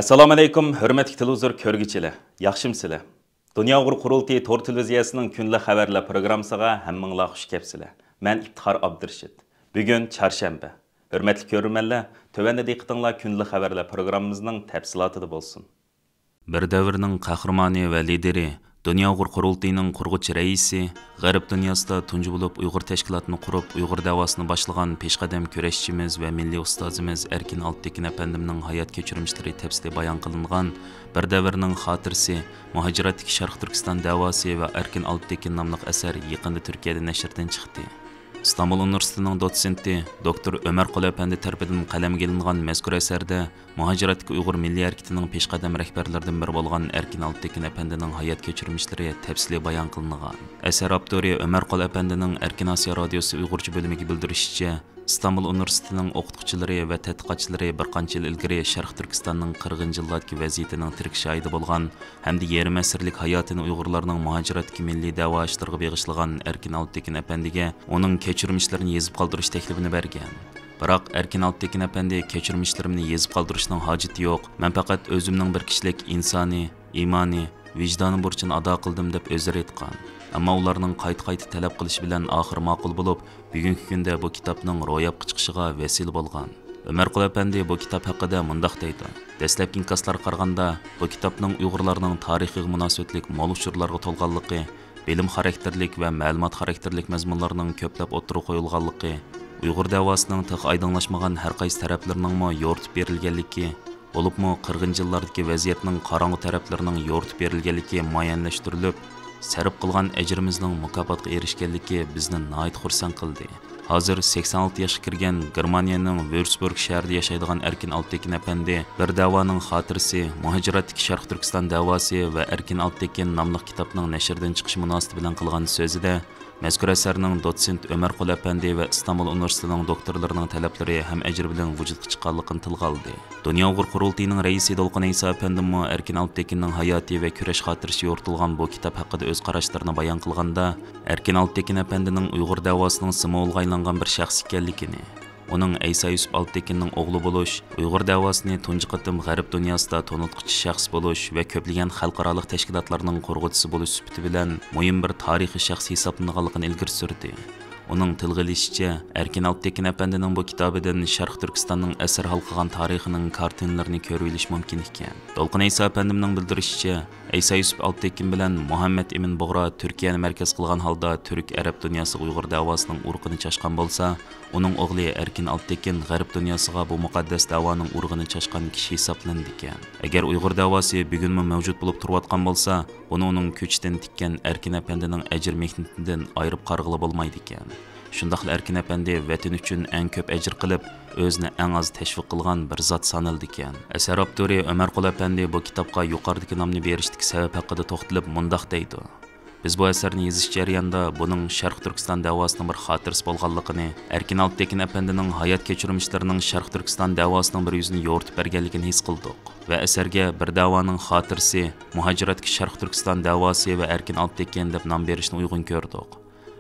Assalomu alaykum, hurmatli televizor ko'rguvchilar. Yaxshimsizlar? Dunyo Uyg'ur qurultiyi to'r televiziyasining kunlik xabarlar programmasiga hammanglar xush kelibsizlar. Men İftixar Abdurshid. Bugun chorshanba. Hurmatli ko'ruvchilar, tövəndə diqqətinizlər kunlik xabarlar programmamızning tafsilotida bo'lsin. Bir davrning qahramoni va lideri Dünya Uyg'ur qurultiyining qurg'uchi raisi, G'arb dunyosida tunji bo'lib Uyg'ur tashkilotini qurib, Uyg'ur davosini boshlagan peshqadam kurashchimiz va milliy ustozimiz Erkin Alptekin apandimning hayot kechirmishlari tafsili bayon qilingan bir davrning xotirasi, muhojiratdagi Sharq Turkiston davosi va Erkin Alptekin nomli asar yaqinda Turkiyada nashrdan chiqdi. İstanbul Üniversitesining dotsenti doktor Ömer Qul apandi tarafidan qalamga ilingan mazkur asarda muhojiratdagi Uyg'ur milliy harakatining peshqadam rahbarlaridan biri bo'lgan Erkin Alptekin apandining hayot kechirmishlari tafsili bayon qilingan. Asar avtori Ömer Qul apandining Erkin Asiya radiosi Uyg'urcha bo'limiga bildirishicha, İstanbul Üniversitesining o'qituvchilari va tadqiqotchilari bir qancha yil ilgari Sharq Turkistonning 40-yillardagi vaziyatining tirik shohidi bo'lgan hamda yarim asrlik hayotini Uyg'urlarning muhojiratdagi milliy da'vo ishlariga bag'ishlagan Erkin Alptekin apandiga uning kechirmishlarini yozib qoldirish taklifini bergan. Biroq Erkin Alptekin apandi kechirmishlarimni yozib qoldirishning hojati yo'q. Men faqat o'zimning bir kishilik insoniy, iymoniy, vijdoniy burchini ado qildim deb o'zlari aytgan. Ammo ularning qayta talab qilishi bilan oxir ma'qul bo'lib, bugungi kunda bu kitobning ro'yobga chiqishiga vesile bo'lgan. Ömer Qul apandi bu kitob haqida mundaq deydi. Dastlabki inkaslarga qaraganda, bu kitobning Uyg'urlarning tarixiga munosabatlik mo'l uchurlarga to'lganligi, bilim xarakterlik va ma'lumot xarakterlik mazmunlarning ko'plab o'tirib qo'yilganligi, Uyg'ur davosining tiq aydinlashmagan har qaysi taraflarining yo'ritib berilganligi, bo'libmi 40-yillardagi vaziyatning qorong'u taraflarining yo'ritib berilganligi muayyanlashtirilib, sarf qilgan ajrimizning mukofotga erishganligi bizni nihoyat xursand qildi. Hozir 86 yoshga kirgan Germaniyaning Würzburg shahrida yashaydigan Erkin Alptekin apandi bir da'voning xotirasi, muhojiratdagi Sharq Turkiston da'vosi va Erkin Alptekin nomli kitobning nashrdan chiqishi munosabati bilan qilgan so'zida mazkur asarning dotsent Ömer Qul apandi va İstanbul Üniversitesining doktorlarining talablari ham ajr bilan vujudga chiqqanligini tilga oldi. Dunyo Uyg'ur qurultiyining raisi Dolqin Isa apandimmi Erkin Alptekinning hayoti va kurash xotirasi yo'ritilgan bu kitob haqida o'z qarashlarini bayon qilganda, Erkin Alptekin apandining Uyg'ur davosining simvolga aylangan bir shaxs ekanligini, uning Isa Yusuf Alptekinning o'g'li bo'lish, Uyg'ur davosini tunji qatim G'arb dunyosida to'nitquchi shaxs bo'lish va ko'plagan xalqaro tashkilotlarning qo'rg'uvchisi bo'lish sifati bilan muhim bir tarixiy shaxs hisoblanganligini ilgari surdi. Uning tilg'ilishicha, Erkin Alptekin apandining bu kitobidan Sharq Turkistonning asr hal qilgan tarixining kartinalarini ko'rib olish mumkin ekan. Dolqin Isa apandimning bildirishicha, Isa Yusuf Alptekin bilan Muhammad Emin Bug'ra Turkiyani markaz qilgan holda turk-arab dunyosiga Uyg'ur davosining urug'ini chashgan bo'lsa, uning o'g'li Erkin Alptekin G'arb dunyosiga bu muqaddas da'voning urug'ini chashgan kishi hisoblandi ekan. Agar Uyg'ur davosi bugunmi mavjud bo'lib turayotgan bo'lsa, buni uning ko'chdan tikkan Erkin apandining ajr mehnatidan ayirib qarg'ila bo'lmaydi ekan. Shundaqla Erkin apandi vatan uchun eng ko'p ajr qilib, o'zini eng oz tashviq qilgan bir zot sanaldi ekan. Asar avtori Ömer Qul apandi bu kitobga yuqoridagi nomni berishdagi sabab haqida to'xtalib mundaq deydi. Biz bu asarni yozish jarayonida buning Sharq Turkiston davosining bir xotirasi bo'lganligini, Erkin Alptekin apandining hayot kechirmishlarining Sharq Turkiston davosining bir yuzini yo'ritib berganligini his qildik va asarga bir da'voning xotirasi, muhojiratdagi Sharq Turkiston davosi va Erkin Alptekin deb nom berishni uyg'un ko'rdik.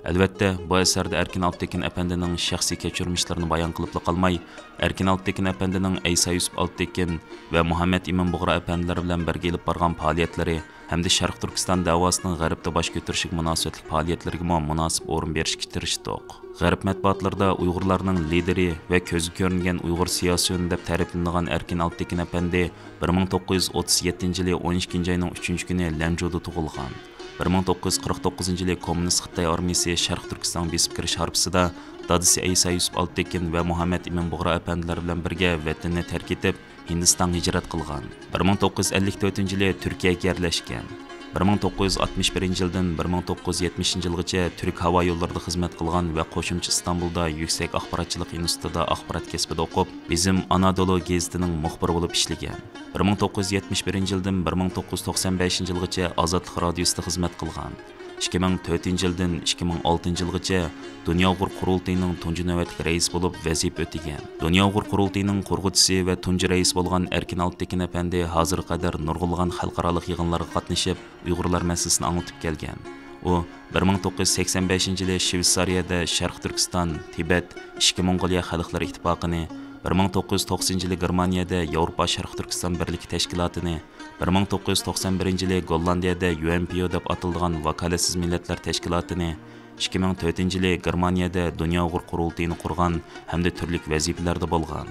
Albatta, bu asarda Erkin Alptekin apandining shaxsiy kechirmishlarini bayon qilib qolmay, Erkin Alptekin apandining Isa Yusuf Alptekin va Muhammad Emin Bug'ra apandilar bilan birga olib borgan faoliyatlari hamda Sharq Turkiston davosining G'arbda bosh ko'tarishiga munosabatli faoliyatlariga munosib o'rin berishga tirishdik. G'arb matbuotlarida Uyg'urlarning lideri va ko'zi ko'ringan Uyg'ur siyosiyoni deb ta'riflangan Erkin Alptekin apandi 1937-yili 12-oyning 3-kuni Lanjuda tug'ilgan. 1949-yili Kommunist Xitoy armiyasi Sharq Turkiston besib kirish harbisida dadisi Isa Yusuf Alptekin va Muhammad Emin Bug'ra apandilar bilan birga vatanni tark etib, Hindistonga hijrat qilgan. 1954-yili Turkiyaga yerlashgan. 1961-yildan 1970-yilgacha Turk havo yo'llarida xizmat qilgan va qo'shimcha Istanbulda Yuksak axborotchilik institutida axborot kasbida o'qib, Bizim Anadolu gazetining muxbiri bo'lib ishlagan. 1971-yildan 1995-yilgacha Ozodlik radiosida xizmat qilgan. 2004-yildan 2006-yilgacha Dunyo Uyg'ur qurultiyining tunji navbatdagi rais bo'lib vazifa o'tagan. Dunyo Uyg'ur qurultiyining qurg'uvchisi va tunji rais bo'lgan Erkin Alptekin apandi hozir qadar nurg'ulg'an xalqaro yig'inlarga qatnashib, Uyg'urlar masalasini anglitib kelgan. U 1985-yili Shveysariyada Sharq Turkiston, Tibet, Ishki Mongoliya xalqlari ittifoqini, 1990 yılı Germaniyada Yevropa Şarkı Türkistan Birliği Teşkilatı'nı, 1991 yılı Gollandiyada UNPO deb atılgan Vakaletsiz Milletler Teşkilatı'nı, 2004 yılı Germaniyada Dünya Uyghur Qurultayını qurgan hamda türlük vazifelerde bolgan.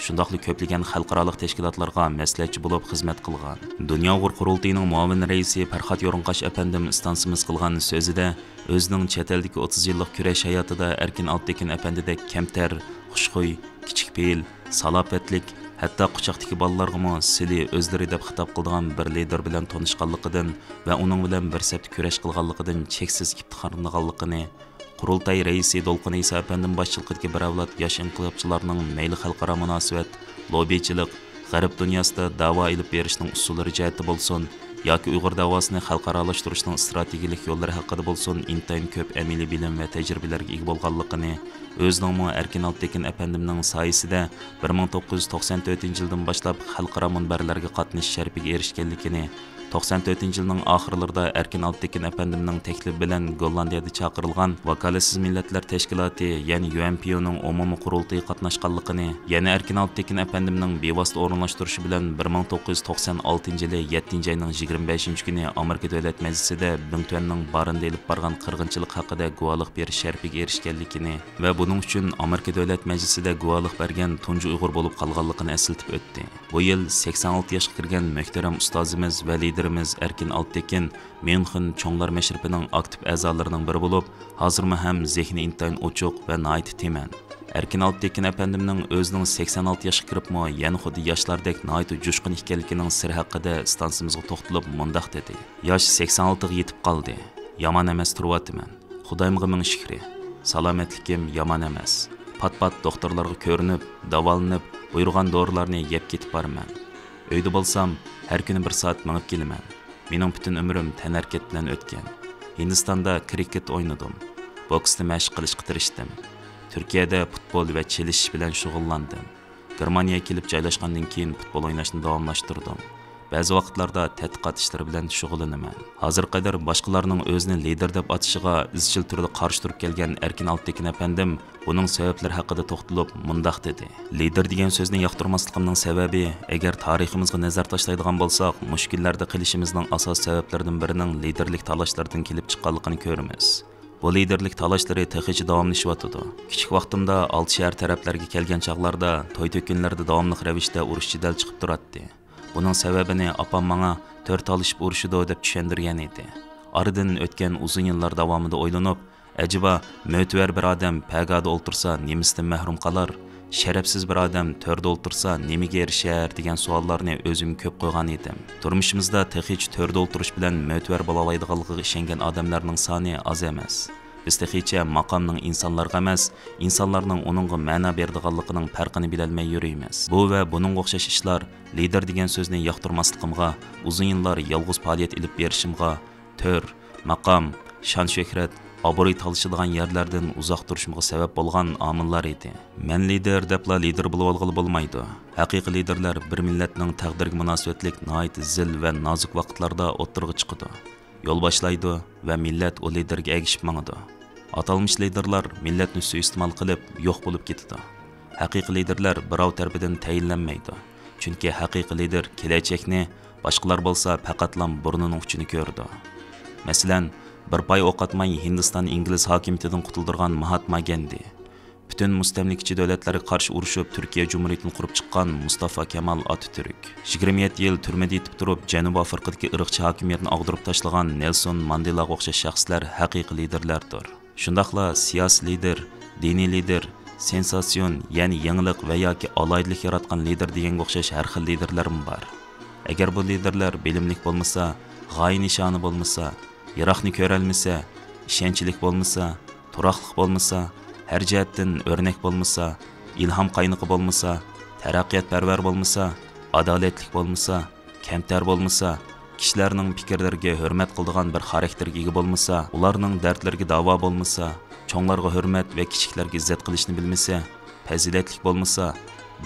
Şundaqlı köplеген xalqaralıq təşkilatlarga məsləhətçi bo'lib xizmat qilgan. Dünya Uyghur Qurultayının muavin raisi Farxat Yo'rinqash apandim istansimiz qilgan so'zida o'zining chet eldagi 30 yillik kurash hayotida Erkin Altekin apandidek kamtar, xushxuy, kichikpeyil, salofatlik, hatto quchoqdagi bolalarga sili o'zlari deb xitob qilgan bir lider bilan tanishganligidan va uning bilan bir safda kurash qilganligidan cheksiz iftixorlanganligini Qurultay raisi Dolqin Isa apandim boshchiligidagi bir avlod yosh inqilobchilarning mayli xalqaro munosabat, lobbichilik, g'arb dunyosida da'vo ilib berishning usullari jihati bo'lsin, yoki Uyg'ur davosini xalqaralashtirishning strategik yo'llari haqida bo'lsin, intayin ko'p amaliy bilim va tajribalarga ega bo'lganligini, o'zining Erkin Altekin apandimning soyasida 1994 yildan boshlab xalqaro munbarlarga qatnashish sharafiga erishganligini, 94 yılının ahırlarında Erkin Altekin apandimning taklif bilan Gollandiyada chaqirilgan Vakaletsiz Milletler Teşkilatı, yani UNPO'nun umumiy qurultayı qatnashganligini, yana Erkin Altekin apandimning bevosita o'rinlashtirishi bilan 1996 yılı 7 ayning 25 kuni Amerika Davlat Majlisida Bingtuanning barında elib bargan qirg'inchilik haqida guvohlik berish sharafiga erishganligini va buning uchun Amerika Davlat Majlisida guvohlik bergan tunji Uyg'ur bo'lib qolganligini eslatib o'tdi. Bu yil 86 yoshga kirgan muhtaram ustozimiz va liderimiz Erkin Altekin München Cho'nglar Mashribining aktiv a'zolarining biri bo'lib, hozirma ham zehni intayin ochiq va nihoyat teman. Erkin Altekin apandimning o'zining 86 yoshga kiribmi, yana xuddi yoshlardek nihoyat jo'shqin ekanligining siri haqida stansimizga to'xtalib mundaq dedi. Yosh 86 ga yetib qoldi. Yomon emas turyapman. Xudoyimga ming shukri. Salomatlikim yomon emas. Pat-pat doktorlarga ko'rinib, davolanib, buyurgan dorilarni yeb ketib borman. Uyda bo'lsam, har kuni 1 soat minib kelaman. Mening butun umrim tanharkat bilan o'tgan. Hindistonda kriket o'ynadim. Boksda mashq qilishga tirishdim. Turkiyada futbol va chelish bilan shug'ullandim. Germaniyaga kelib joylashgandan keyin futbol o'ynashni davomlashtirdim. Ba'zi vaqtlarda tadqiqot ishlari bilan shug'ullanaman. Hozir qadar boshqalarning o'zini lider deb atishiga izchil turda qarshi turib kelgan Erkin Altekin apandim buning sabablari haqida to'xtalib mundaq dedi. Lider degan so'zni yoqtirmasligimning sababi, agar tariximizga nazar tashlaydigan bo'lsak, mushkullarda qilishimizning asos sabablaridan birining liderlik talashlardan kelib chiqqanligini ko'ramiz. Bu liderlik talashlari texicha davomlashyotdi. Kichik vaqtimda alt shahar taraflarga kelgan chaqlarda to'y-to'kinlarda davomli ravishda urush jidal chiqib turardi. Bunun sebebini apam bana 4 alışıp uruşudu deb tushundirgan edi. Aradan o'tgan uzun yillar davomida o'ylanib, acaba mötver bir odam pagada o'ltirsa nemisidan mahrum qolar, sharafsiz bir odam to'rda o'ltirsa nemaga erishar degan savollarni o'zim ko'p qo'ygan edim. Turmushimizda texich to'rda o'ltirish bilan mötver bo'la oladiganligiga ishongan odamlarning soni oz emas. Biz texicha maqomning insonlarga emas, insonlarning uningga ma'no beradiganligining farqini bilolmay yuribmiz. Bu va buning o'xshash ishlar lider degan so'zni yoqtirmasligimga, uzun yillar yolg'iz faoliyat ilib berishimga, to'r, maqom, shon-shuhrat, obro'y talashadigan yerlardan uzoq turishimga sabab bo'lgan omillar edi. Men lider debla lider bo'lib olg'ili bo'lmaydi. Haqiqiy liderlar bir millatning taqdiriga munosabatlik nihoyat zil va nozik vaqtlarda o'tirg'i chiqadi. Yo'l boshlaydi va millat o liderga egishib mangadi. Atalmış liderlar millatni suiiste'mol qilib yo'q bo'lib ketadi. Haqiqiy liderlar birov tarafidan tayinlanmaydi. Chunki haqiqiy lider kelajakni, boshqalar bo'lsa faqatlam burnining uchini ko'rdi. Masalan, bir pay o'qatmay Hindiston ingliz hokimiyatidan qutuldirgan Mahatma Gandhi, bütün mustamlikchi davlatlarga qarshi urushib Turkiya Cumhuriyetini qurib chiqqan Mustafa Kemal Atatürk, 27 yil turmada yetib turib Janubiy Afrikadagi irqchi hokimiyatni og'dirib tashlagan Nelson Mandelaga o'xshash shaxslar haqiqiy liderlardir. Shundaqla siyosiy lider, diniy lider, sensasiyon, ya'ni yangilik va yoki alaydilik yaratgan lider deganga o'xshash har xil liderlarim bor. Agar bu liderlar bilimlik bo'lmasa, g'oya nishoni bo'lmasa, yiroqni ko'rolmasa, ishonchlik bo'lmasa, turaqliq bo'lmasa, her jihatdan örnek bo'lmasa, ilhom qayniqi bo'lmasa, taraqqiyotparvar bo'lmasa, adolatlik bo'lmasa, kamtar bo'lmasa, kishilarning fikrlariga hurmat qiladigan bir xarakterga ega bo'lmasa, ularning dardlariga davo bo'lmasa, cho'nglarga hurmat va kichiklarga izzat qilishni bilmasa, fazilatlik bo'lmasa,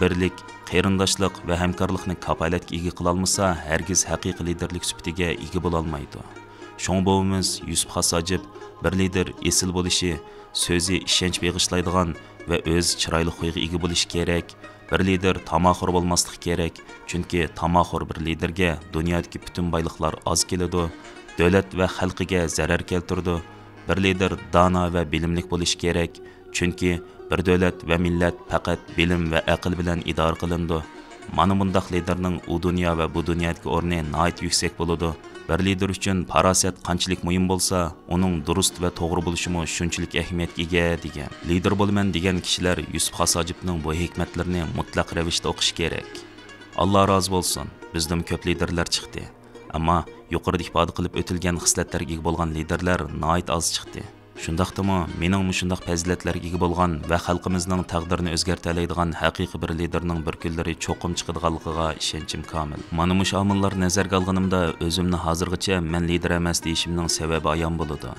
birlik, qarindoshlik va hamkorlikni kafolatga ega qila olmasa, hargiz haqiqiy liderlik sifatiga ega bo'la olmaydi. Şoň bowumuz Yusuf Hasajib bir lider esil bo'lishi, so'zi ishonch beg'ishlaydigan va o'z chiroyli qo'yga ega bo'lishi kerak. Bir lider tamaxur bo'lmasligi kerak, chunki tamaxur bir liderga dunyodagi butun boyliqlar oz keladi, davlat va xalqiga zarar keltirdi. Bir lider dono va bilimlik bo'lishi kerak, chunki bir davlat va millat faqat bilim va aql bilan idora qilindi. Mana bundaq liderning u dunyo va bu dunyodagi o'rni nihoyat yuksak bo'ladi. Bir lider uchun farosat qanchalik muhim bo'lsa, uning durust va to'g'ri bo'lishi shunchalik ahamiyatga ega degan. Lider bo'laman degan kishilar Yusuf Xasojibning bu hikmatlarini mutlaq ravishda o'qish kerak. Alloh rozi bo'lsin. Bizdan ko'p liderlar chiqdi. Ammo yuqorida ifoda qilib o'tilgan xislatlarga ega bo'lgan liderlar nihoyat oz chiqdi. Shundaqdimi, mening shundaq fazilatlarga ega bo'lgan va xalqimizning taqdirini o'zgartira oladigan haqiqiy bir liderning bir kunlari cho'qim chiqadiganligiga ishonchim komil. Mana mush omillar nazarga olganimda o'zimni hozirgacha men lider emas deyishimning sababi ayon bo'ladi.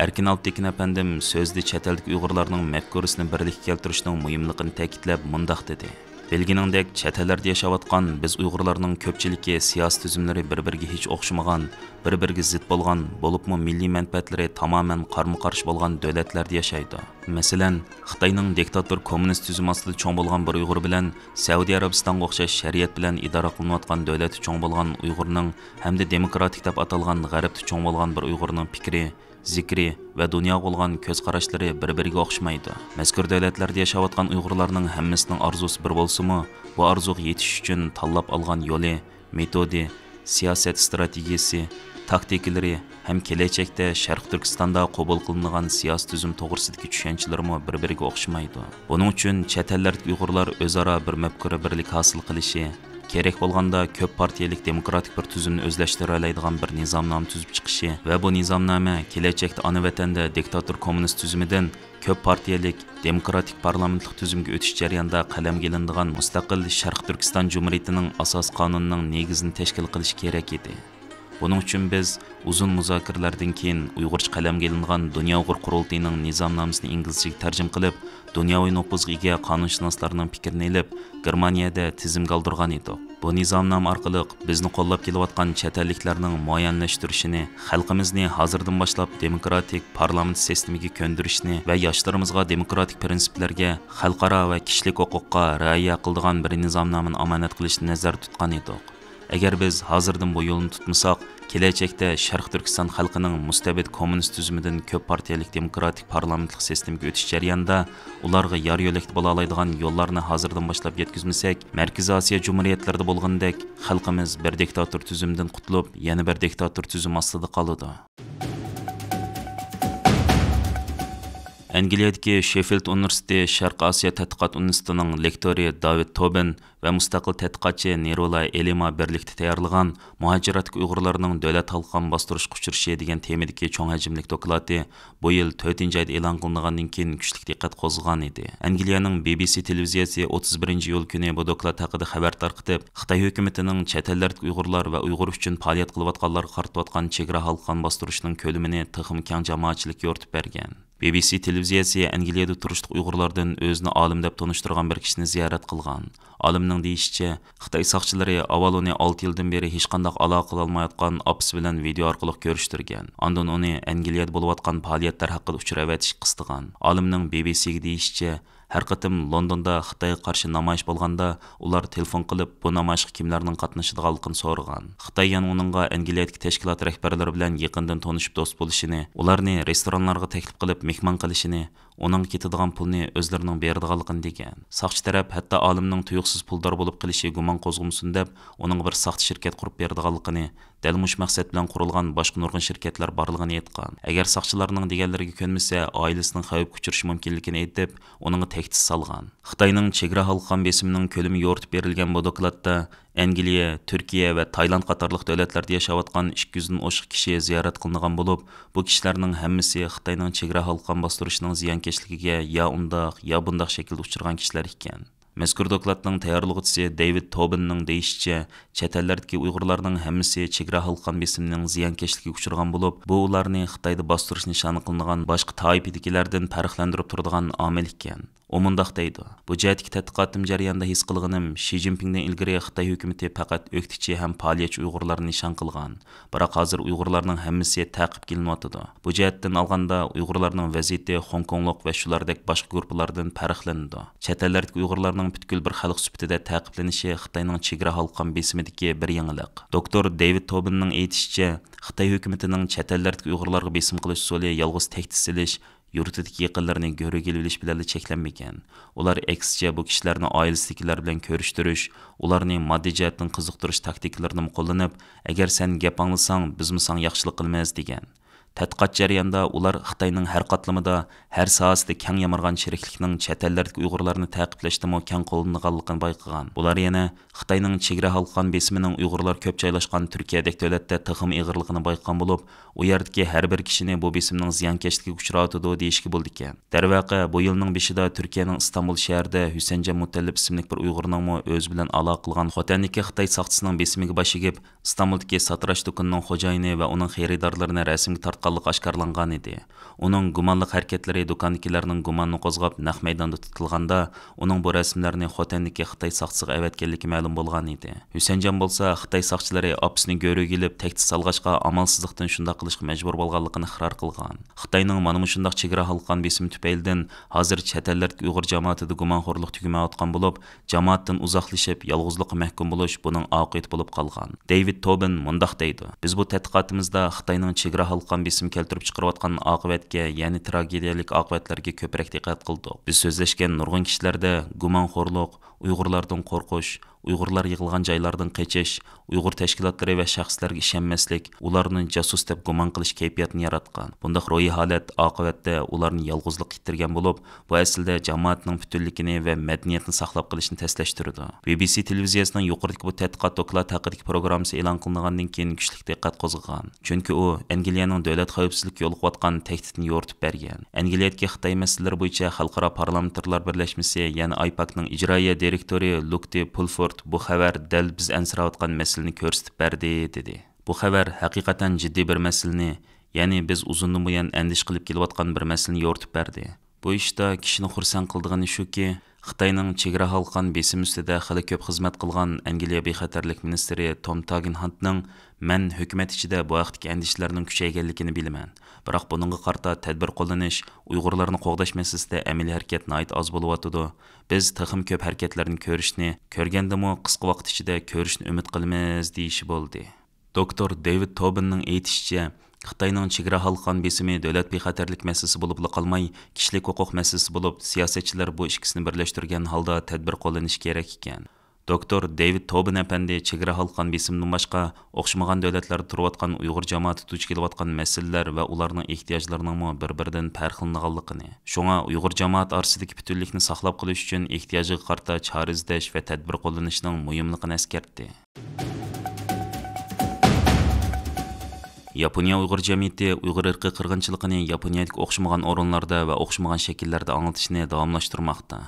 Erkin Alptekin apandim so'zda chet eldagi Uyg'urlarning mafkurasini birlikka keltirishning muhimligini ta'kidlab mundaq dedi. Belginingdek chet ellarda yashayotgan biz Uyg'urlarning ko'pchiligi siyosiy tuzumlari bir-biriga hech o'xshamagan, bir-biriga zid bo'lgan, bo'libmi milliy manfaatlari tamoman qarama-qarshi bo'lgan davlatlarda yashaydi. Masalan, Xitoyning diktator kommunist tuzumi ostida cho'ng bo'lgan bir Uyg'ur bilan Saudiya Arabistonga o'xshash shariat bilan idora qilinayotgan davlatda cho'ng bo'lgan Uyg'urning hamda demokratik deb atalgan G'arbda cho'ng bo'lgan bir Uyg'urning fikri, zikri va dunyoga bo'lgan ko'z qarashlari bir-biriga o'xshamaydi. Mazkur davlatlarda yashayotgan Uyg'urlarning hammasining orzusi bir bo'lsa-mu, bu orzuga yetish uchun tanlab olgan yo'li, metodi, siyosat strategiyasi, taktikalari ham kelajakda Sharq Turkistonda qabul qilingan siyosiy tuzum to'g'risidagi tushunchalarmi bir-biriga o'xshamaydi. Buning uchun chet ellardagi Uyg'urlar o'zaro bir mafkura birlik hosil qilishi, kerak bo'lganda ko'p partiyalik demokratik bir tuzumni o'zlashtira oladigan bir nizomnoma tuzib chiqishi va bu nizomnoma kelajakda ona vatanda diktator kommunist tuzumidan ko'p partiyalik demokratik parlamentlik tuzumga o'tish jarayonida qalamga ilinadigan mustaqil Sharq Turkiston Jumhuriyatining asos qonunining negizini tashkil qilish kerak edi. Buning uchun biz uzun muzokaralardan keyin Uyg'urcha qalamga ilingan Dunyo Uyg'ur qurultayining nizomnomasini inglizchaga tarjima qilib, dunyoviy nufuzga ega qonunshunoslarning fikrini olib, Germaniyada tizimga oldirgan edik. Bu nizomnoma orqali bizni qo'llab kelayotgan chet elliklarning muayyanlashtirishini, xalqimizni hozirdan boshlab demokratik parlament sistemiga ko'ndirishni va yoshlarimizga demokratik prinsiplarga, xalqaro va kishilik huquqqa rioya qiladigan bir nizomnomani omonat qilishni nazarda tutgan edik. Agar biz hozirdan bu yo'lni tutmasak, kelajakda Sharq Turkiston xalqining mustabid kommunist tuzumidan ko'p partiyalik demokratik parlamentlik sistemaga o'tish jarayonida ularga yor yo'lakda bo'la oladigan yo'llarni hozirdan boshlab yetkazmasak, Markaziy Osiyo jumhuriyatlarida bo'lgandek xalqimiz bir diktator tuzumdan qutulib, yana bir diktator tuzum ostida qoladi. Angliyadagi Sheffield Universiteti Sharq Osiyo tadqiqot universitetining lektori David Tobin va mustaqil tadqiqotchi Nerula Elima birlikda tayyorlagan muhojiratlik Uyg'urlarning davlat xalqini bostirishga uchrashi degan temadagi cho'ng hajmli doklati bu yil 4-oyda e'lon qilingandan keyin kuchli diqqat qo'zg'agan edi. Angliyaning BBC televiziyasi 31-iyul kuni bu doklат haqida xabar tarqatib, Xitoy hukumatining chet ellardagi Uyg'urlar va Uyg'ur uchun faoliyat qilayotganlarga qaratayotgan chegara xalqini bostirishning ko'lamini texnik keng jamoatchilikka yoritib bergan. BBC televiziyasi Angliyada turishliq Uyg'urlardan o'zini olim deb tanishtirgan bir kishini ziyorat qilgan. Olimning deyishicha, Xitoy soqchilari avval uni 6 yildan beri hech qanday aloqa qila olmayotgan opsi bilan video orqali ko'rishtirgan. Ondan uni Angliyada bo'layotgan faoliyatlar haqida uchrayvetish qistigan. Olimning BBCga deyishicha, har qatim Londonda Xitoyga qarshi namoyish bo'lganda, ular telefon qilib bu namoyishga kimlarning qatnashadiganligini so'ragan. Xitoy yana uningga Angliyadagi tashkilot rahbarlari bilan yaqindan tanishib do'st bo'lishini, ularni restoranlarga taklif qilib mehmon qilishini, uning ketadigan pulni o'zlarining beradiganligini degan. Soqchi taraf hatto olimning tuyuqsiz puldor bo'lib qilishi gumon qo'zg'amsin deb, uning bir soxta shirkat qurib beradiganligini, dal mush maqsad bilan qurilgan boshqa nurg'un shirkatlar borligini aytgan. Agar soqchilarning deganlariga ko'nmasa, oilasining xavf uchirishi mumkinligini aytib, uning tehdid solgan. Xitoyning chegara halqan besimining ko'lami yoritib berilgan bu dokladda Angliya, Turkiya va Tayland qatorliq davlatlarda yashayotgan 200 dan oshiq kishi ziyorat qilingan bo'lib, bu kishilarning hammasi Xitoyning chegara halqan bostirishining ziyonkashligiga ya undaq, ya bundaq shaklda uchragan kishilar ekan. Mazkur dokladning tayyorlovchisi David Tobinning deyishicha, chet ellardagi Uyg'urlarning hammasi chegara halqan besimining ziyonkashligiga uchragan bo'lib, bu ularni Xitoyda bostirish nishoni qilingan boshqa toifadagilardan farqlantirib turadigan omil ekan. U mundaq deydi: "Bu jəhətdəki tədqiqatım jarayonida his qılğanım, Şi Jinpingdən ilgari Xitay hökuməti faqat öktüçi həm fəaliyyətçi Uyğurlarni nişan qılğan. Biroq hazır Uyğurlarning hammasi təqib qilinyotidu. Bu cəhətdən alğanda Uyğurlarning vəziyyəti Hong Kongluk və şulardək başqa qruplardan fərqlənidi. Chet ellərdəki Uyğurlarning bütkül bir xalq sübutida təqiblanishi Xitayning chegara halqan besimidagi bir yangilik." Doktor David Tobinning aytishicha, Xitay hökumatining chet ellərdəki Uyğurlarga besim qilish usuli yalğız təhdid silish, yurtidagi yaqinlarini görüge bilish bilan cheklanmagan. Ular aksicha bu kishilarni oilasidagilar bilan ko'rishtirish, ularni moddiy jihatdan qiziqtirish taktiklarini qo'llanib, agar sen gap anglasang, biz san yaxshilik qilmaymiz degan. Tədqiqat jarayonida ular Xitayning har qatlamida, har sohasida keng yamargan sheriklikning chet ellardagi Uyg'urlarni ta'qiblashdimi keng qo'llanganligini bayqagan. Ular yana Xitayning chegara halqan besimining Uyg'urlar ko'p joylashgan Turkiyadagi davlatda tixim ig'irligini bayqagan bo'lib, u yerdagi har bir kishini bu besimning ziyonkashligiga uchratadi deyishga bo'ldi ekan. Darvaqa bu yilning beshida Turkiyaning Istanbul shahrida Husaynjon Mutallib ismli bir Uyg'urning o'z bilan aloqa qilgan xotanniki Xitoy soqchisining besimiga bosh egib, Istanbuldagi satrash do'konining xo'jayini va uning xaridorlarini rasmga tartganlik oshkorlangan edi. Uning gumonliq harakatlari do'kondagilarning gumonini qo'zg'ab naq maydonda tutilganda, uning bu rasmlarni xotanniki Xitoy soqchisiga avatganligi ma'lum bo'lgan edi. Husaynjon bo'lsa Xitoy soqchilari opisini go'riga kelib tahdid salg'ashqa amalsizlikdan shunday qilishga majbur bo'lganligini iqror qilgan. Xitoyning mana shunday chegara halqan besim tufaylidan hozir chet ellardagi Uyg'ur jamoatida gumonxo'rlik tugamayotgan bo'lib, jamoatdan uzoqlashib, yolg'izlikqa mahkum bo'lish buning oqibati bo'lib qolgan. David Tobin mundaq deydi: "Biz bu tadqiqotimizda Xitoyning chegara halqan besim keltirib chiqarayotgan oqibatga, ya'ni tragediyalik oqibatlarga ko'proq diqqat qildik. Biz so'zlashgan nurg'un kishilarda gumonxo'rlik, Uyg'urlardan qo'rqish, Uyg'urlar yig'ilgan joylardan qochish, Uyg'ur tashkilotlari va shaxslarga ishonmaslik, ularni jasus deb gumon qilish kayfiyatini yaratgan. Bundaq ro'yi holat oqibatda ularni yolg'izlik qitirgan bo'lib, bu aslida jamoatning butunligini va madaniyatni saqlab qolishni taslashtirdi." BBC televiziyasining yuqoridagi bu tadqiqot doklad haqidagi programmasi e'lon qilingandan keyin kuchli diqqat qo'zg'agan. Chunki u Angliyaning davlat xavfsizligi yo'liqayotgan tahdidni yo'ritib bergan. Angliyadagi Xitoy masalalari bo'yicha xalqaro parlamentarlar birlashmasi, ya'ni IPACning ijroiya direktori Luke Pulford bu xabar dal biz ansirayotgan masalani ko'rsatib berdi dedi. Bu xabar haqiqatan jiddiy bir masalani, ya'ni biz uzundan buyon andish qilib kelayotgan bir masalani yo'ritib berdi. Bu ishda kishini xursand qildigani shuki, Xitoyning chegara halqan besim ustida xili ko'p xizmat qilgan Angliya bexatarlik ministri Tom Tagenhantning "Men hukumat ichida bu vaqtdagi andishlarning kuchayganligini bilaman. Biroq buningga qarta tadbir qo'llanish, Uyg'urlarni qo'g'dash masalasida amaliy harakat nihoyat oz bo'lyotidi. Biz texim ko'p harakatlarni ko'rishni, ko'rgandimi qisqa vaqt ichida ko'rishni umid qilamiz" deyishi bo'ldi. Doktor David Tobinning aytishicha, Xitoyning chegara halqan besimi davlat bexatarlik masalasi bo'lib qolmay, kishilik huquq masalasi bo'lib, siyosatchilar bu ikkisini birlashtirgan holda tadbir qo'llanishi kerak ekan. Doktor David Tobin apandi chegara halqan besimdan boshqa o'xshamagan davlatlarda turayotgan Uyg'ur jamoati duch kelayotgan masalalar va ularning ehtiyojlarining bir-biridan farqlanganligini, shunga Uyg'ur jamoat orasidagi butunlikni saqlab qolish uchun ehtiyojiga qarta chora izlash va tadbir qo'llanishning muhimligini eskartdi. Yaponiya Uyg'ur jamiyati Uyg'ur irqi qirg'inchiligini Yaponiyadagi o'xshamagan o'rinlarda va o'xshamagan shakllarda anglatishni davomlashtirmoqda.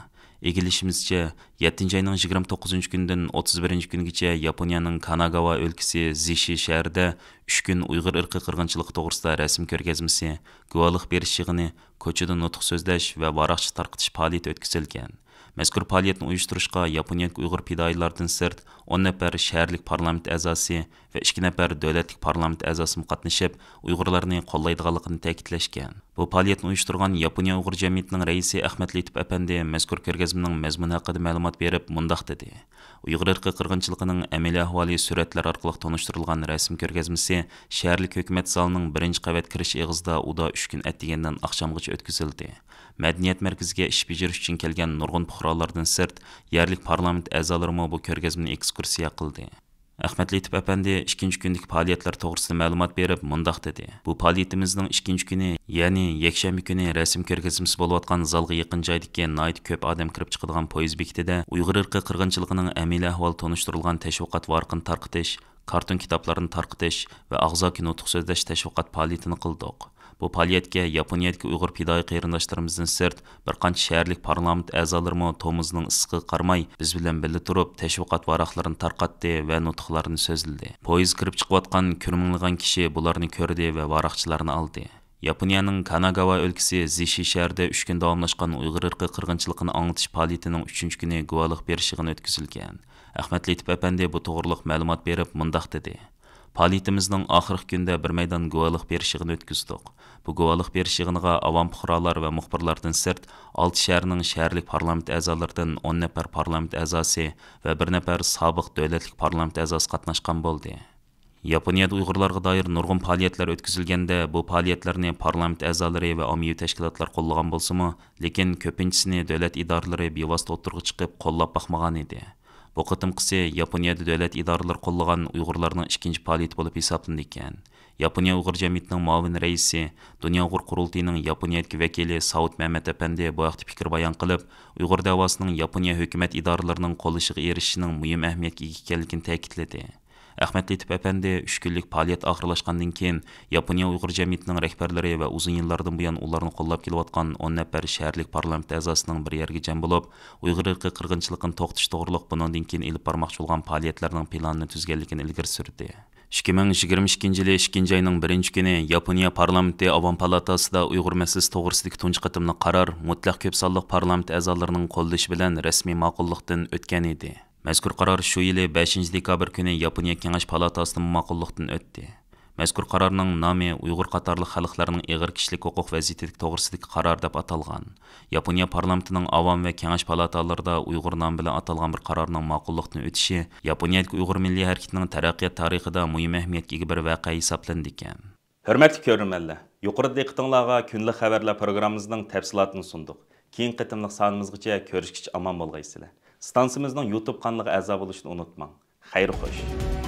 Egilishimizcha 7 ayning 29 kundan 31 kungacha Yaponiyaning Kanagawa o'lkasi Zishi shahrida 3 kun Uyg'ur irqi qirg'inchiligi to'g'risida rasm ko'rgazmasi, guvohlik berish yig'ini, ko'chada nutq so'zlash va varaqchi tarqitish faoliyati o'tkazilgan. Mazkur faoliyatni uyushtirishga Yaponiyalik Uyg'ur fidoyilardan sirt 10 nafar shaharlik parlament a'zosi va 2 nafar davlatlik parlament a'zosi qatnashib, Uyg'urlarni qo'llaydiganligini ta'kidlashgan. Bu faoliyatni uyushtirgan Yaponiya Uyg'ur jamiyatining raisi Ahmad Letip apandi mazkur ko'rgazmaning mazmuni haqida ma'lumot berib, mundaq dedi: "Uyg'ur irqi qirg'inchiligining amaliy ahvoli suratlar orqali tanishtirilgan rasm ko'rgazmasi shaharlik hukumat zalining 1-qavat kirish eg'izida uda 3 kun atdigandan oqshomgacha o'tkazildi. Madaniyat markaziga ish bajarish uchun kelgan nurg'un fuqarolardan sirt, yerlik parlament a'zolari bu ko'rgazmani ekskursiya qildi." Ahmad Letip apandi 2-chi kundagi faoliyatlar to'g'risida ma'lumot berib, mundaq dedi: "Bu faoliyatimizning 2-chi kuni, ya'ni yakshanba kuni rasm ko'rgazmasi bo'layotgan zalga yaqin joydagi nihoyat ko'p odam kirib chiqadigan poyezd bekitida Uyg'ur irqi qirg'inchiligining amaliy ahvoli tanishtirilgan tashviqot varaqini tarqitish, karton kitoblarni tarqitish va og'zaki nutq so'zlash tashviqot faoliyatini qildik. Bu faoliyatga Yaponiyadagi Uyg'ur fidoyi qarindoshlarimizdan sirt bir qancha shaharlik parlament a'zolari tomuzning issiqiga qaramay biz bilan birga turib tashviqot varaqlarini tarqatdi va nutqlarni so'zladi. Poyezd kirib chiqayotgan ko'rminglagan kishi bularni ko'rdi va varaqchilarni oldi. Yaponiyaning Kanagawa өлкәсе Zishi şəhərində 3 gün davamlaşqan Uyğur irqi qırğınçılığını anlatış fəaliyyətinin 3-cü günü guvalıq beriş yığını ötküzülgən. Ahmet Letip əpəndi bu toğruluq məlumat berib mundaq dedi. Faaliyyətimizin axırıq gündə bir meydan guvalıq beriş yığını ötküzdük. Bu guvalıq beriş yığınıға avam puhralar və muxbirlardan sırt 6 şəhərinin şəhərlik parlament əzalarından 10 nəfər parlament əzası və 1 nəfər sabiq dövlətlik parlament əzası qatnaşqan boldu. Yaponiyada Uyg'urlarga doir nurg'un faoliyatlar o'tkazilganda bu faoliyatlarni parlament a'zolari va ommaviy tashkilotlar qo'llagan bo'lsa-mu, lekin ko'pinchisini davlat idoralari bevosita o'tirg'i chiqib qo'llab boqmagan edi. Bu qitimqisi Yaponiyada davlat idoralari qo'llagan Uyg'urlarning ikkinchi faoliyati bo'lib hisoblanadi ekan. Yaponiya Uyg'ur jamiyatining muavin raisi, Dunyo Uyg'ur qurultiyining Yaponiyadagi vakili Saud Mehmet Efendi bu haqda fikr bayon qilib, Uyg'ur davosining Yaponiya hukumat idoralarining qo'llashiga erishishining muhim ahamiyatga ega ekanligini ta'kidladi. Ahmet Letip əpəndi 3 günlük fəaliyyət axırlaşqandan keyin Yaponiya Uyğur cəmiyyətinin rəhbərləri və uzun illərdən bu yan onlarını qollab keliyotqan 10 nəfər şəhərlik parlament əzasının bir yerə cəm olub, Uyğur irqi qırğınçılığını to'xtatish to'g'riliq bundan keyin elib barmoqchi bo'lgan faoliyatlarning planini tuzganligini ilgari surdi. 2022 yılı 2 ayının 1 günü Yaponiya parlamenti Avam palatasida Uyğur мәселесі to'g'risidagi tunji qatimli qaror mutlaq ko'p sonliq parlament a'zolarining qo'llashi bilan rasmiy ma'qullikdan o'tgan edi. Mazkur qaror shu yili 5 dekabr kuni Yaponiya Kengash palatasining ma'qullikdan o'tdi. Mazkur qarorning nomi Uyg'ur qatorli xalqlarning ig'ir kishilik huquq vaziyati to'g'risidagi qaror deb atalgan. Yaponiya parlamentining Avam va Kengash palatalarida Uyg'ur nomi bilan atalgan bir qarorning ma'qullikdan o'tishi Yaponiyadagi Uyg'ur milliy harakatining taraqqiyot tarixida muhim ahamiyatga ega bir voqea hisoblandi ekan. Hurmatli ko'ruvchilar, yuqorida diqqatingizga kunlik xabarlar programmamizning tafsilotini sundik. Keyin qitimliq sonimizgacha ko'rishguncha omon bo'lgaysizlar. Stansimizning YouTube kanaliga a'zo bo'lishni unutmang. Xayr xo'sh.